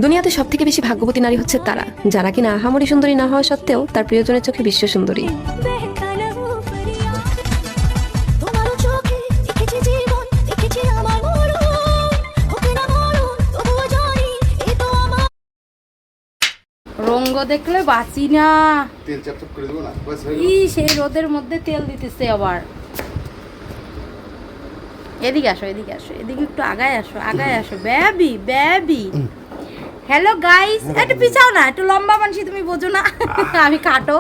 দুনিয়াতে সব থেকে বেশি ভাগ্যবতী নারী হচ্ছে তারা, যারা কিনা আহামরি সুন্দরী না হওয়া সত্ত্বেও তার প্রিয়জনের চোখে বিশ্ব সুন্দরী। রঙ্গ দেখলে বাঁচি না। তেল চাপচাপ করে দেবো না? সেই রোদের মধ্যে তেল দিতেছে আবার। এদিকে আসো, এদিকে আসো, এদিকে একটু আগায় আসো, আগায় আসো। Baby baby, hello guys. একটু পিছাও না, একটু লম্বা মানুষ তুমি বোঝো না, আমি কাটো।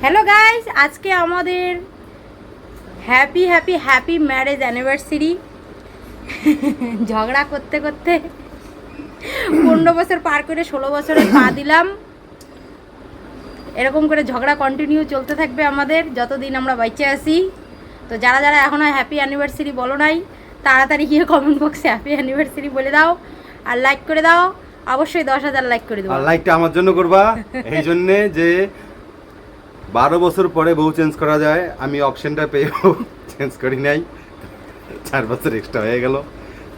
হ্যালো গাইস, আজকে আমাদের happy happy happy marriage anniversary. ঝগড়া করতে করতে 15 বছর পার করে 16 বছরে পা দিলাম। এরকম করে ঝগড়া কন্টিনিউ চলতে থাকবে আমাদের যতদিন আমরা বেঁচে আছি। তো যারা যারা এখনও হ্যাপি অ্যানিভার্সারি বলো নাই, তাড়াতাড়ি গিয়ে কমেন্ট বক্সে হ্যাপি অ্যানিভার্সারি বলে দাও আর লাইক করে দাও। অবশ্যই 10,000 লাইক করে দেবো। আর লাইকটা আমার জন্য করবা, এই জন্যে যে 12 বছর পরে বউ চেঞ্জ করা যায়। আমি অপশনটা পেয়ে চেঞ্জ করি নাই, 4 বছর এক্সট্রা হয়ে গেল।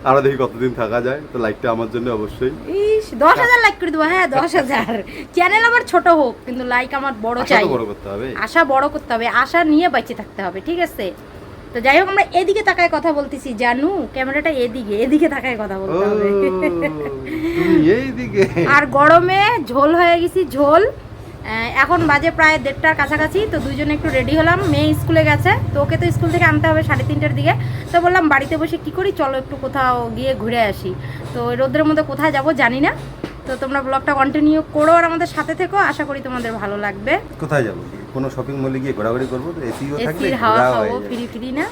আরো দেখি কতদিন থাকা যায়। তো লাইকটা আমার জন্য অবশ্যই। 10,000 লাইক করে দেবো। হ্যাঁ 10,000। চ্যানেল আমার ছোট হোক, কিন্তু লাইক আমার বড় চাই। বড় করতে হবে, আশা বড় করতে হবে, আশা নিয়ে বেঁচে থাকতে হবে, ঠিক আছে? তো যাই হোক, আমরা এদিকে তাকায় কথা বলতেছি, জানু ক্যামেরাটা এদিকে, এদিকে তাকায় কথা বলতে হবে। তুমি এইদিকে। আর গরমে ঝোল হয়ে গেছি, ঝোল। এখন বাজে প্রায় 1:30টার কাছাকাছি। তো দুইজনে একটু রেডি হলাম। মেয়ে স্কুলে গেছে, তো ওকে তো স্কুল থেকে আনতে হবে 3:30টার দিকে। তো বললাম বাড়িতে বসে কি করি, চলো একটু কোথাও গিয়ে ঘুরে আসি। তো রোদ্রের মধ্যে কোথায় যাব জানি না। তো তোমরা ব্লগটা কন্টিনিউ করো আর আমাদের সাথে থেকো, আশা করি তোমাদের ভালো লাগবে। কোথায় যাবো? কোনো শপিং মলে গিয়ে ঘোরাঘুরি করবো? তো এসিও থাকবে, এসির হাওয়া খাবো, ফ্রি ফ্রি না?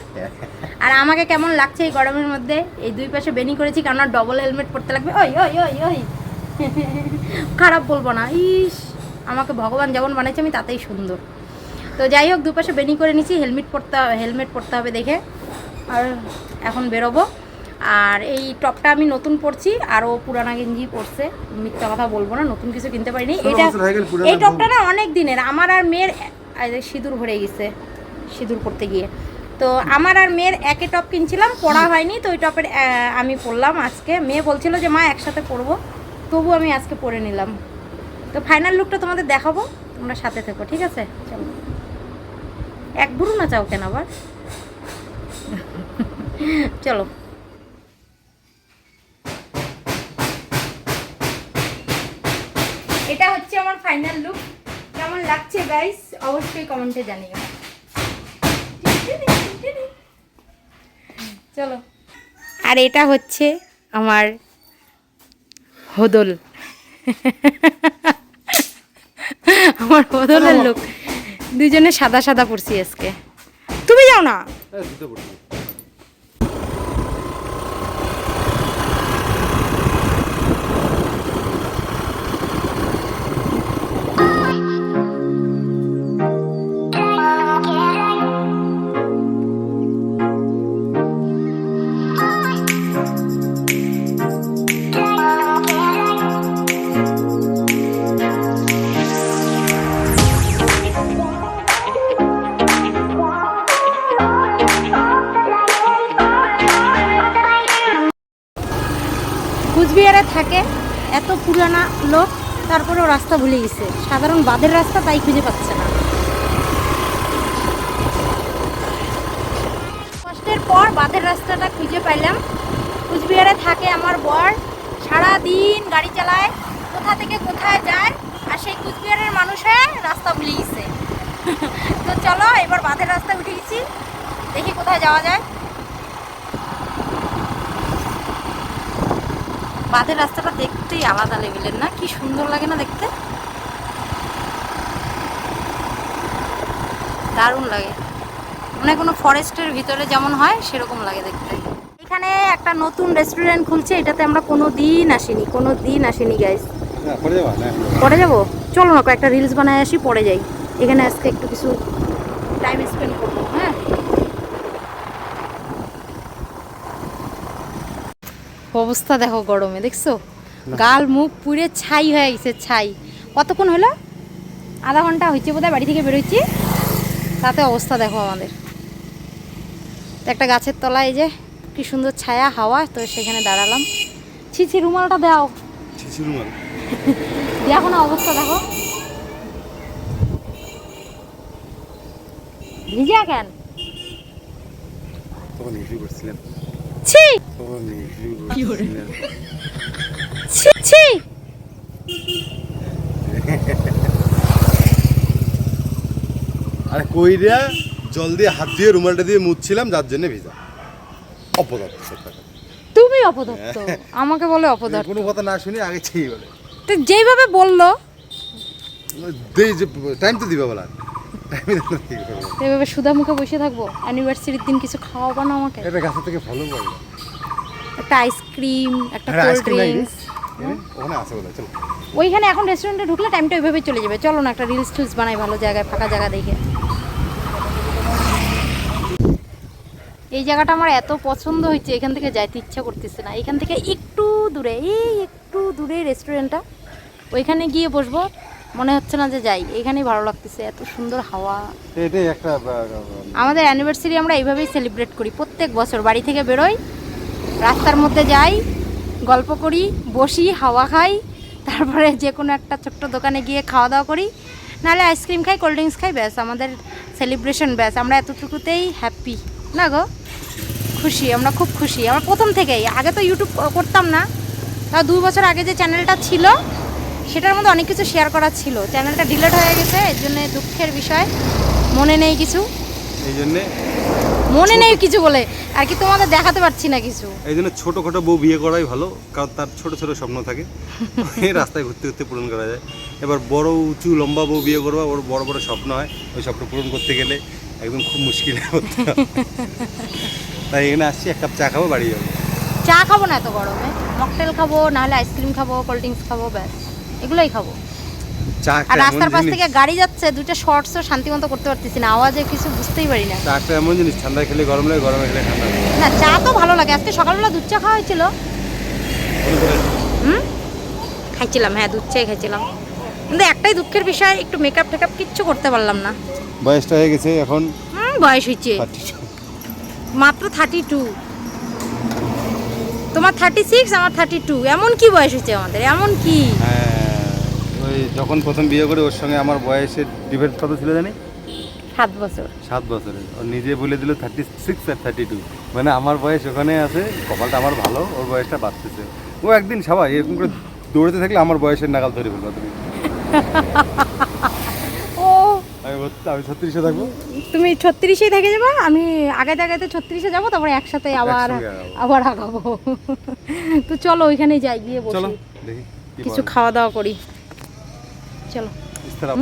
আর আমাকে কেমন লাগছে এই গরমের মধ্যে? এই দুই পাশে বেনি করেছি, কারণ ডবল হেলমেট পরতে লাগবে। ওই ওই ওই ওই খারাপ বলবো না, ইস আমাকে ভগবান যেমন বানাইছে আমি তাতেই সুন্দর। তো যাই হোক, দুপাশে বেনি করে নিচ্ছি, হেলমেট পরতে হবে দেখে। আর এখন বেরোবো। আর এই টপটা আমি নতুন পরছি, আরও পুরানা গেঞ্জি পরছে, মিথ্যা কথা বলবো না, নতুন কিছু কিনতে পারিনি। এই টপটা না অনেক দিনের, আমার আর মেয়ের সিঁদুর ভরে গেছে সিঁদুর পরতে গিয়ে। তো আমার আর মেয়ের একে টপ কিনছিলাম, পরা হয়নি। তো ওই টপের আমি পরলাম আজকে। মেয়ে বলছিল যে মা একসাথে পরবো, তবু আমি আজকে পরে নিলাম। তো ফাইনাল লুকটা তোমাদের দেখাবো, তোমরা সাথে থেকো, ঠিক আছে? চলো। এক বুড়ো না চাও কেন আবার? চলো। এটা হচ্ছে আমার ফাইনাল লুক। কেমন লাগছে গাইস অবশ্যই কমেন্টে জানিও। চলো। আর এটা হচ্ছে আমার হদল, আমার বদলের লোক। দুজনে সাদা সাদা পড়ছি আজকে। তুমি যাও না? কুচবিহারে থাকে, এত পুরানা লোক, তারপরেও রাস্তা ভুলে গেছে। সাধারণ বাঁধের রাস্তা তাই খুঁজে পাচ্ছে না। কষ্টের পর বাঁধের রাস্তাটা খুঁজে পাইলাম। কুচবিহারে থাকে আমার বর, সারা দিন গাড়ি চালায়, কোথা থেকে কোথায় যায়, আর সেই কুচবিহারের মানুষে রাস্তা ভুলে গেছে। তো চলো এবার বাঁধের রাস্তা উঠে গেছি, দেখি কোথায় যাওয়া যায়। বাঁধের রাস্তাটা দেখতেই আলাদা লেভেলের, না? কি সুন্দর লাগে না দেখতে, দারুণ লাগে। মানে কোনো ফরেস্টের ভিতরে যেমন হয় সেরকম লাগে দেখতে। এখানে একটা নতুন রেস্টুরেন্ট খুলছে, এটাতে আমরা কোনো দিন আসিনি গাইস। পরে যাবো, চলো না একটা রিলস বানায় আসি, পরে যাই। এখানে আজকে একটু কিছু টাইম স্পেন্ড করবো। হ্যাঁ, অবস্থা দেখো গরমে, দেখছো গাল মুখ পুড়ে ছাই হয়ে গেছে, ছাই। কতক্ষণ হলো? আধা ঘন্টা হয়েছে বোধহয় বাড়ি থেকে বেরোচ্ছি, তাতে অবস্থা দেখো আমাদের। তো একটা গাছের তলায়, এই যে কি সুন্দর ছায়া হাওয়া, তো সেখানে দাঁড়ালাম। ছি রুমালটা দাও, ছিছি রুমাল। দেখো না অবস্থা দেখো, ভিজা কেন? তখন ইডলি করছিলেন, ছি তখন ইডলি করছিলেন। ছি ছি। আরে কইরা জল দিয়ে হাত দিয়ে রুমালটা দিয়ে মুছছিলাম, যার জন্য ভিজা। অপদার্থ সব কথা। তুমি অপদার্থ, আমাকে বলে অপদার্থ। কোনো কথা না শুনে আগে ছেই বলে। তো যেভাবে বললো দেই যে টাইম তো দিবা বলা। এভাবে সুধা মুখে বসে থাকবো? অ্যানিভার্সারির দিন কিছু খাওয়াবো না আমাকে? এটা গাছ থেকে ফলো পড়ে। একটা আইসক্রিম, একটা আরে কোল্ড আইসক্রিম নাই রে? ড্রিঙ্কস। ওখানে আছে বলে, চলো। ওইখানে এখন রেস্টুরেন্টে ঢুকলে টাইমটা ওইভাবেই চলে যাবে। চলো না একটা রিলস টিলস বানাই ভালো জায়গায়, ফাঁকা জায়গা দেখে। এই জায়গাটা আমার এত পছন্দ হয়েছে, এখান থেকে যাইতে ইচ্ছা করতেছে না। এখান থেকে একটু দূরে, এই একটু দূরে রেস্টুরেন্টটা, ওইখানে গিয়ে বসবো, মনে হচ্ছে না যে যাই। এখানেই ভালো লাগতেছে, এত সুন্দর হাওয়া। এটাই একটা আমাদের অ্যানিভার্সারি আমরা এইভাবেই সেলিব্রেট করি প্রত্যেক বছর। বাড়ি থেকে বেরোই, রাস্তার মধ্যে যাই, গল্প করি, বসি, হাওয়া খাই, তারপরে যে কোনো একটা ছোট্ট দোকানে গিয়ে খাওয়া দাওয়া করি, নাহলে আইসক্রিম খাই, কোল্ড ড্রিঙ্কস খাই, ব্যাস আমাদের সেলিব্রেশন। ব্যাস আমরা এতটুকুতেই হ্যাপি না গো, খুশি, আমরা খুব খুশি। আমরা প্রথম থেকেই, আগে তো ইউটিউব করতাম না, তাও 2 বছর আগে যে চ্যানেলটা ছিল সেটার মধ্যে অনেক কিছু শেয়ার করার ছিল। চ্যানেলটা ডিলিট হয়ে গেছে, এর জন্য দুঃখের বিষয়। মনে নেই কিছু, এই জন্যে মনে নেই কিছু বলে আর কি তোমাদের দেখাতে পারছি না কিছু। এই জন্য ছোটোখাটো বউ বিয়ে করাই ভালো, কারণ তার ছোট ছোট স্বপ্ন থাকে, এই রাস্তায় ঘুরতে ঘুরতে পূরণ করা যায়। এবার বড় উঁচু লম্বা বউ বিয়ে করবা, ওর বড় বড় স্বপ্ন হয়, ওই স্বপ্ন পূরণ করতে গেলে একদম খুব মুশকিল করতে হয়। তাই এখানে আসছি, 1 কাপ চা খাবো, বাড়ি যাবো। চা খাবো না এত গরমে, মকটেল খাবো, নাহলে আইসক্রিম খাবো, কোল্ড ড্রিঙ্কস খাবো, ব্যাস এগুলোই খাবো। চা আর রাস্তার পাশ থেকে গাড়ি যাচ্ছে, 2টা শর্টসও শান্তি মতো করতে পারতেছি না, আওয়াজে কিছু বুঝতেই পারি না। চাটা এমন জিনিস, ঠান্ডা খেলে গরম লাগে, গরমে খেলে ঠান্ডা লাগে। না চা তো ভালো লাগে। আজকে সকালবেলা দুধ চা খাওয়া হয়েছিল। খাইছিলাম, হ্যাঁ দুধ চাই খাইছিলাম, কিন্তু একটাই দুঃখের বিষয়, একটু মেকআপ টেকআপ কিচ্ছু করতে পারলাম না। বয়সটা হয়ে গেছে এখন, বয়স হয়েছে 32। মাত্র 32, তোমার 36, আমার 32। এমন কি বয়স হয়েছে আমাদের, এমন কি? হ্যাঁ, ওই যখন প্রথম বিয়ে করে ওর সঙ্গে আমার বয়সের ডিফারেন্স কত ছিল জানি? 7 বছর। 7 বছরের। ও নিজে বলে দিল 36 আর 32, মানে আমার বয়স ওখানে আছে, কপালটা আমার ভালো, ওর বয়সটা বাড়তেছে। ও একদিন সবাই এরকম করে দৌড়াতে থাকলে আমার বয়সের নাগাল ধরে ফেলবো তুমি। ও আমি 36-এ থাকবো, তুমি 36-এই থেকে যাবো, আমি আগাইতে আগাইতে 36-এ যাবো, তারপরে একসাথে আবার একসঙ্গে আগাবো। আবার আগাবো। তো চলো ওইখানে যাই, গিয়ে চলো বসি, দেখি কি কিছু খাওয়া দাওয়া করি। চলো इस तरफ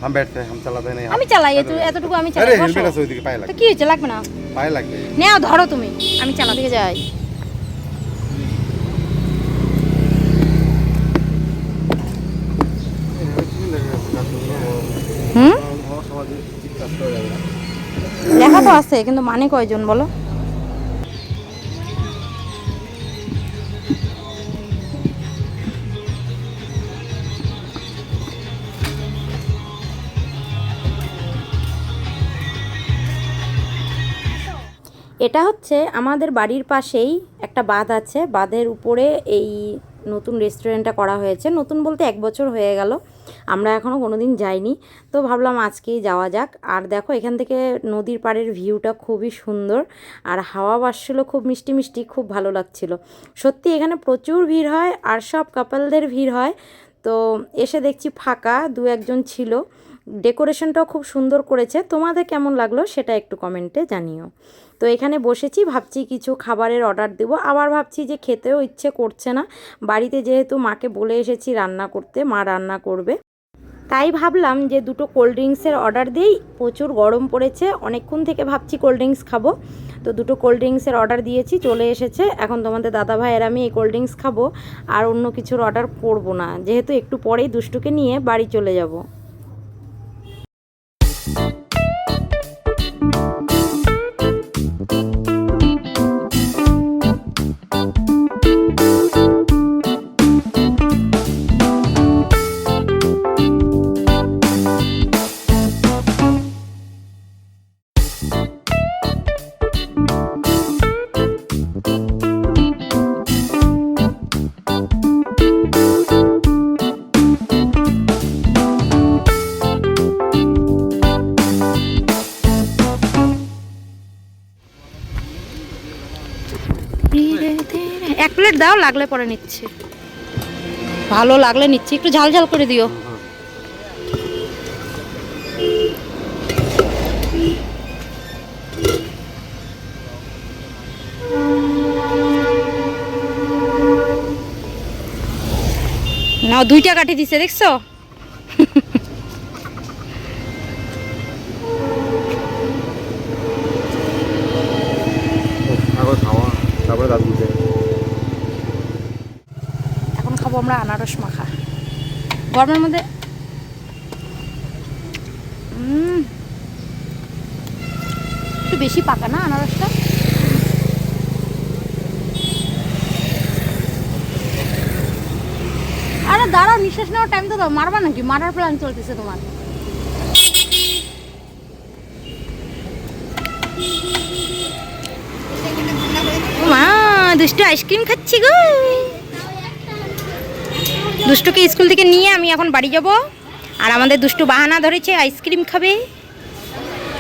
हम बैठते हैं, हम चलाते नहीं। আমি চালাই, এতটুকু আমি চালাই। अरे বসো। हेलमेट আছে ওইদিকে, পায়ে তো লাগবে, কি হয়েছে, লাগবে না, পায়ে লাগবে। নেও ধরো তুমি, আমি চালা থেকে যাই। হুম লেখা তো আছে, কিন্তু মানে কয়জন বলো? এটা হচ্ছে আমাদের বাড়ির পাশেই একটা বাঁধ আছে, বাঁধের উপরে এই নতুন রেস্টুরেন্টটা করা হয়েছে। নতুন বলতে 1 বছর হয়ে গেল, আমরা এখনও কোনো দিন যাইনি, তো ভাবলাম আজকেই যাওয়া যাক। আর দেখো এখান থেকে নদীর পাড়ের ভিউটা খুবই সুন্দর, আর হাওয়া বাসছিল খুব মিষ্টি মিষ্টি, খুব ভালো লাগছিল সত্যি। এখানে প্রচুর ভিড় হয়, আর সব কাপলদের ভিড় হয়। তো এসে দেখছি ফাঁকা, 2-1 জন ছিল। ডেকোরেশনটাও খুব সুন্দর করেছে। তোমাদের কেমন লাগলো সেটা একটু কমেন্টে জানিও। তো এখানে বসেছি, ভাবছি কিছু খাবারের অর্ডার দেবো, আবার ভাবছি যে খেতেও ইচ্ছে করছে না। বাড়িতে যেহেতু মাকে বলে এসেছি রান্না করতে, মা রান্না করবে, তাই ভাবলাম যে 2টো কোল্ড ড্রিঙ্কসের অর্ডার দিই। প্রচুর গরম পড়েছে, অনেকক্ষণ থেকে ভাবছি কোল্ড ড্রিঙ্কস খাবো, তো 2টো কোল্ড ড্রিঙ্কসের অর্ডার দিয়েছি, চলে এসেছে। এখন তোমাদের দাদা ভাইয়ের আমি এই কোল্ড ড্রিঙ্কস খাবো, আর অন্য কিছুর অর্ডার করবো না, যেহেতু একটু পরেই দুষ্টুকে নিয়ে বাড়ি চলে যাব। লাগলে পরে নিচ্ছি, ভালো লাগলে নিচ্ছি। একটু ঝাল ঝাল করে দিও। না 2টা কাঠি দিছে দেখছো? তারপরে দাঁত মুছে। এখন খাবো আমরা আনারস মাখা গরমের মধ্যে। একটু বেশি পাকা না আনারসটা? আরে দাঁড়াও, নিঃশ্বাস নেওয়ার টাইম তো দাও। মারবা নাকি? মারার প্ল্যান চলতেছে তোমার। মা দুষ্টু আইসক্রিম খাচ্ছি গো। দুষ্টুকে স্কুল থেকে নিয়ে আমি এখন বাড়ি যাব, আর আমাদের দুষ্টু বাহানা ধরেছে আইসক্রিম খাবে।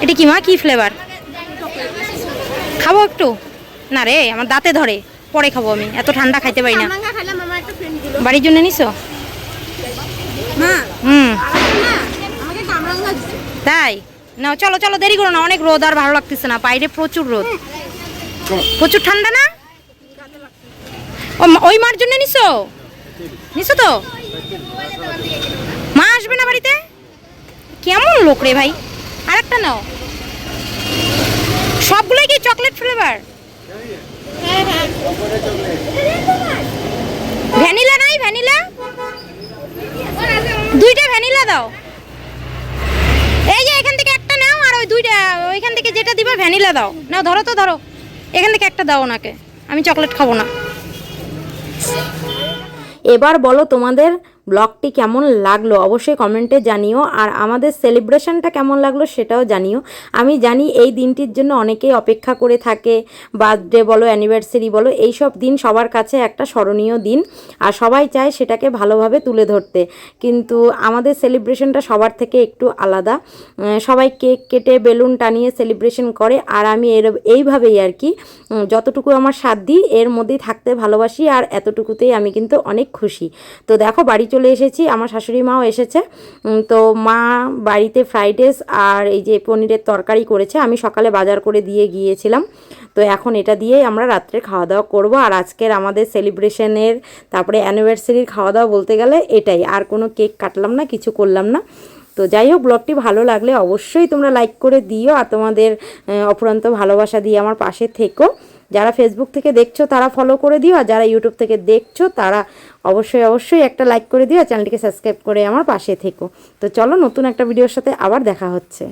এটা কি মা, কি ফ্লেভার? খাবো একটু? না রে, আমার দাঁতে ধরে, পরে খাবো। আমি এত ঠান্ডা খাইতে পারি না। বাড়ির জন্য নিছো? তাই না, চলো চলো, দেরি করো না, অনেক রোদ, আর ভালো লাগতেছে না। বাইরে প্রচুর রোদ, প্রচুর ঠান্ডা না? ওই মার জন্য নিছো? নিছো তো? মা আসবে না বাড়িতে? কেমন লোক রে ভাই। আরেকটা নাও। সবগুলোই কি চকলেট ফ্লেভার? ভ্যানিলা নাই? ভ্যানিলা 2টা ভ্যানিলা দাও। এই যে এখান থেকে একটা নাও, আর ওই 2টা ওইখান থেকে যেটা দিবা ভ্যানিলা দাও। নাও ধরো তো, ধরো। এখান থেকে একটা দাও ওনাকে, আমি চকলেট খাবো না। এবার বলো তোমাদের ব্লগটি কেমন লাগলো অবশ্যই কমেন্টে জানিও, আর আমাদের সেলিব্রেশনটা কেমন লাগলো সেটাও জানিও। আমি জানি এই দিনটির জন্য অনেকেই অপেক্ষা করে থাকে, বার্থডে বলো, অ্যানিভার্সারি বলো, এইসব দিন সবার কাছে একটা স্মরণীয় দিন, আর সবাই চায় সেটাকে ভালোভাবে তুলে ধরতে। কিন্তু আমাদের সেলিব্রেশনটা সবার থেকে একটু আলাদা। সবাই কেক কেটে বেলুন টানিয়ে সেলিব্রেশন করে, আর আমি এইভাবেই আর কি যতটুকু আমার সাধ্য এর মধ্যেই থাকতে ভালোবাসি, আর এতটুকুতেই আমি কিন্তু অনেক খুশি। তো দেখো বাড়ি চলে এসেছি, আমার শাশুড়ি মাও এসেছে। তো মা বাড়িতে ফ্রাইড রাইস আর এই যে পনিরের তরকারি করেছে, আমি সকালে বাজার করে দিয়ে গিয়েছিলাম। তো এখন এটা দিয়েই আমরা রাত্রে খাওয়া দাওয়া করব। আর আজকের আমাদের সেলিব্রেশনের তারপরে অ্যানিভার্সারির খাওয়া দাওয়া বলতে গেলে এটাই, আর কোনো কেক কাটলাম না, কিছু করলাম না। তো যাই হোক, ব্লগটি ভালো লাগলে অবশ্যই তোমরা লাইক করে দিও, আর তোমাদের অফুরন্ত ভালোবাসা দিয়ে আমার পাশে থেকো। যারা ফেসবুক থেকে দেখছো তারা ফলো করে দিও, আর যারা ইউটিউব থেকে দেখছো তারা অবশ্যই একটা লাইক করে দিও, আর চ্যানেলটিকে সাবস্ক্রাইব করে আমার পাশে থেকো। তো চলো, নতুন একটা ভিডিওর সাথে আবার দেখা হচ্ছে।